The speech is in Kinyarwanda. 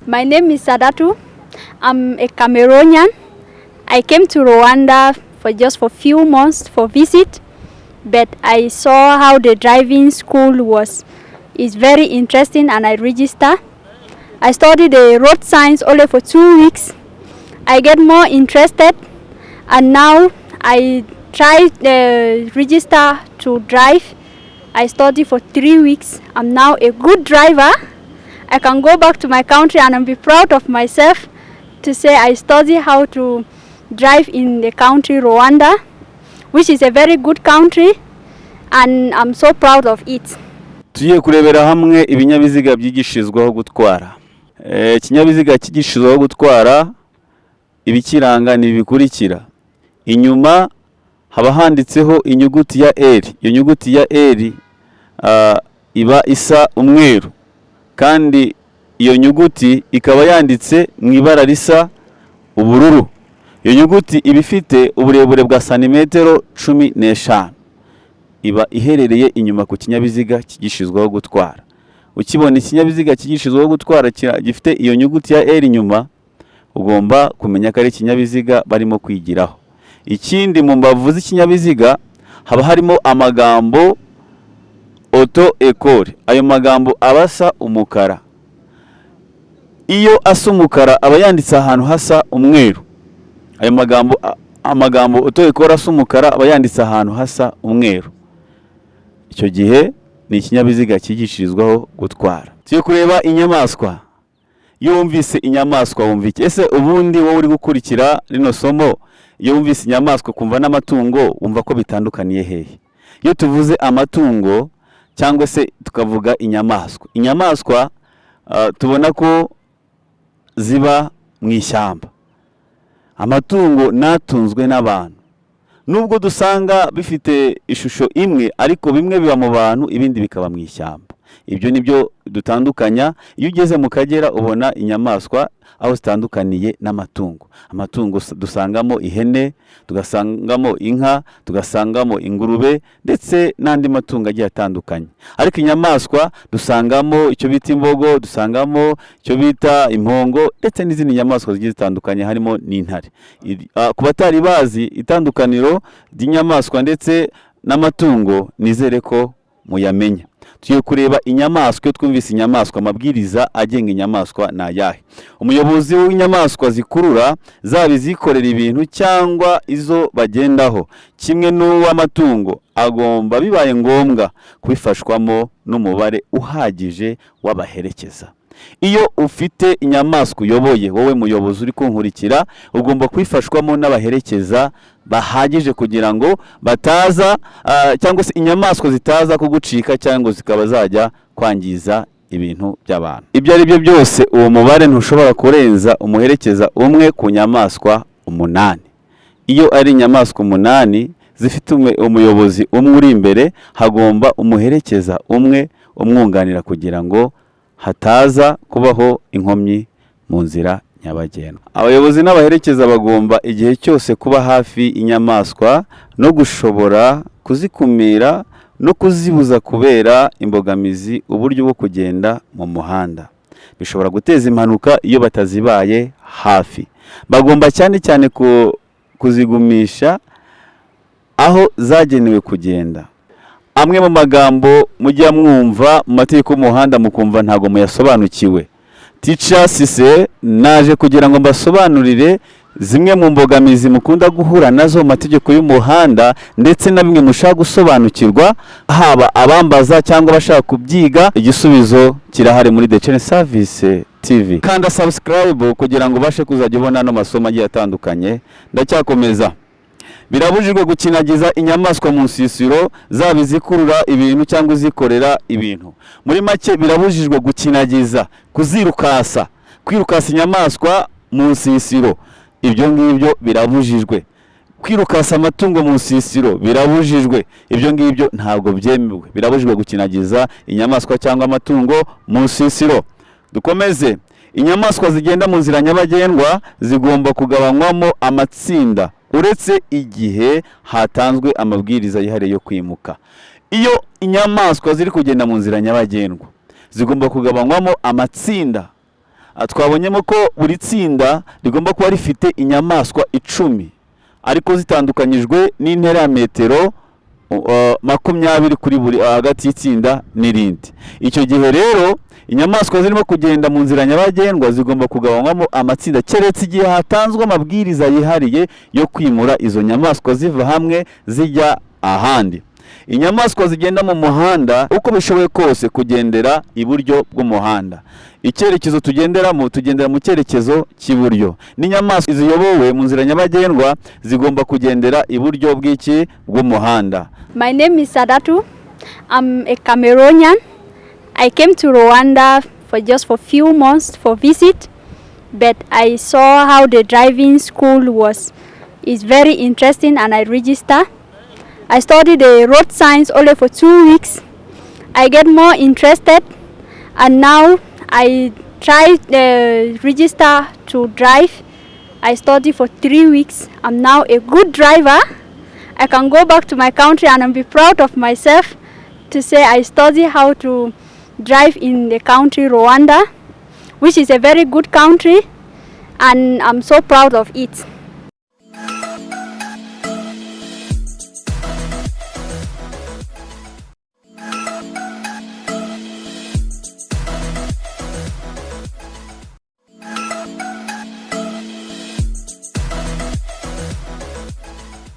My name is Sadatu. I'm a Cameroonian. I came to Rwanda for few months for visit, but I saw how the driving school is very interesting, and I register. I studied the road science only for 2 weeks. I get more interested, and now I try to register to drive. I study for 3 weeks. I'm now a good driver. I can go back to my country and I'll be proud of myself to say I study how to drive in the country Rwanda, which is a very good country, and I'm so proud of it. Tugiye kurebera hamwe ibinyabiziga byigishirizwaho gutwara. Ikinyabiziga kigishirizwaho gutwara ibikiranga ni bikurikira. Inyuma haba handitseho inyuguti ya L. Iyo nyuguti ya L iba isa umweru, kandi iyo nyuguti ikaba yanditse mu ibara risa ubururu. Iyo nyuguti iba ifite uburebure bwa santimetero 15. Iba iherereye inyuma ku kinyabiziga kigishirizwaho gutwara. Ukibona ikinyabiziga kigishirizwaho gutwara gifite iyo nyuguti ya L inyuma, ugomba kumenya ko ari ikinyabiziga barimo kwigiraho. Ikindi mu mbavu z'ikinyabiziga haba harimo amagambo auto école. Ayo magambo abasa umukara. Iyo asa umukara aba yanditse ahantu hasa umweru. Ayo amagambo auto école asa umukara aba yanditse ahantu hasa umweru. Icyo gihe ni ikinyabiziga kigishirizwaho gutwara. Tugiye kureba inyamaswa. Iyo wumvise inyamaswa wumva iki? Ese ubundi wowe uri gukurikira rino somo, iyo wumvise inyamaswa kumva n'amatungo wumva ko bitandukaniye hehe? Iyo tuvuze amatungo cyangwa se tukavuga inyamaswa tubona ko ziba mu ishyamba. Amatungo natunzwe n'abantu, nubwo dusanga bifite ishusho imwe, ariko bimwe biba mu bantu ibindi bikaba mu ishyamba. Ibyo nibyo dutandukanya. Iyo ugeze mu Kagera ubona inyamaswa aho zitandukaniye n'amatungo. Amatungo dusangamo ihene, tugasangamo inka, tugasangamo ingurube ndetse n'andi matungo agiye atandukanye. Ariko inyamaswa dusangamo icyo bita imbogo, dusangamo icyo bita impongo ndetse n'izindi nyamaswa zigiye zitandukanye harimo n'intare. Ku batari bazi itandukaniro ry'inyamaswa ndetse n'amatungo, nizere ko muyamenya. Tugiye kureba inyamaswa. Iyo twumvise inyamaswa, amabwiriza agenga inyamaswa na yahe. Umuyobozi w'inyamaswa zikurura, zaba izikorera ibintu cyangwa izo bagendaho, kimwe n'uw'amatungo, agomba bibaye ngombwa kubifashwamo n'umubare uhagije w'abaherekeza. Iyo ufite inyamaswa uyoboye, wowe muyobozi uri kunkurikira, ugomba kwifashwamo n'abaherekeza bahagije kugira ngo bataza cyangwa se inyamaswa zitaza kugucika cyangwa zikaba zajya kwangiza ibintu by'abantu. Ibyo ari byo byose, uwo mubare ntushobora kurenza umuherekeza umwe ku nyamaswa 8. Iyo ari inyamaswa 8 zifite umuyobozi umwe uri imbere, hagomba umuherekeza umwe umwunganira kugira ngo hataza kubaho inkomyi mu nzira nyabagendwa. Abayobozi n'abaherekeza bagomba igihe cyose kuba hafi inyamaswa no gushobora kuzikumira no kuzibuza kubera imbogamizi uburyo bwo kugenda mu muhanda. Bishobora guteza impanuka iyo batazibaye hafi. Bagomba cyane cyane kuzigumisha aho zagenewe kugenda. Amwe mu magambo mujya mwumva mu mategeko y'umuhanda mukumva ntago muyasobanukiwe. Teacher Sise naje kugira ngo mbasobanurire zimwe mu mbogamizi mukunda guhura nazo mu mategeko y'umuhanda ndetse na bimwe mushaka gusobanukirwa, haba abambaza cyangwa bashaka kubyiga. Igisubizo kirahari muri The Channel Service TV. Kanda subscribe kugira ngo bashe kuzajya ubona no masomo agiye atandukanye. Ndacyakomeza. Birabujijwe gukinagiza inyamaswa mu nsisiro, zaba izikurura ibintu cyangwa izikorera ibintu. Muri make birabujijwe gukinagiza, kuzirukasa, kwirukasa inyamaswa mu nsisiro. Ibyo ngibyo birabujijwe. Kwirukasa amatungo mu nsisiro birabujijwe. Ibyo ngibyo ntabwo byemewe. Birabujijwe gukinagiza inyamaswa cyangwa amatungo mu nsisiro. Dukomeze. Inyamaswa zigenda mu nzira nyabagendwa zigomba kugabanywamo amatsinda uretse igihe hatanzwe amabwiriza yihariye yo kwimuka. Iyo inyamaswa ziri kugenda mu nzira nyabagendwa zigomba kugabanywamo amatsinda twabonyemo ko buri tsinda rigomba kuba rifite inyamaswa 10 ariko zitandukanyijwe n'intera ya metero 20 kuri buri hagati y'itsinda n'irindi. Icyo gihe rero inyamaswa zirimo kugenda mu nzira nyabagendwa zigomba kugabanywamo amatsinda keretse igihe hatanzwe amabwiriza yihariye yo kwimura izo nyamaswa ziva hamwe zijya ahandi. Inyamaswa zigenda mu muhanda uko bishoboye kose kugendera iburyo bw'umuhanda. Icyerekezo tugendera mu cyerekezo cy'iburyo. N'inyamaswa ziyobowe mu nzira nyabagendwa zigomba kugendera iburyo bw'umuhanda. My name is Sadatu. I'm a Cameroonian. I came to Rwanda for just for few months for visit, but I saw how the driving school is very interesting, and I registered. I studied the road science only for 2 weeks. I get more interested, and now I try register to drive. I study for 3 weeks. I'm now a good driver. I can go back to my country and I'll be proud of myself to say I study how to drive in the country Rwanda, which is a very good country, and I'm so proud of it.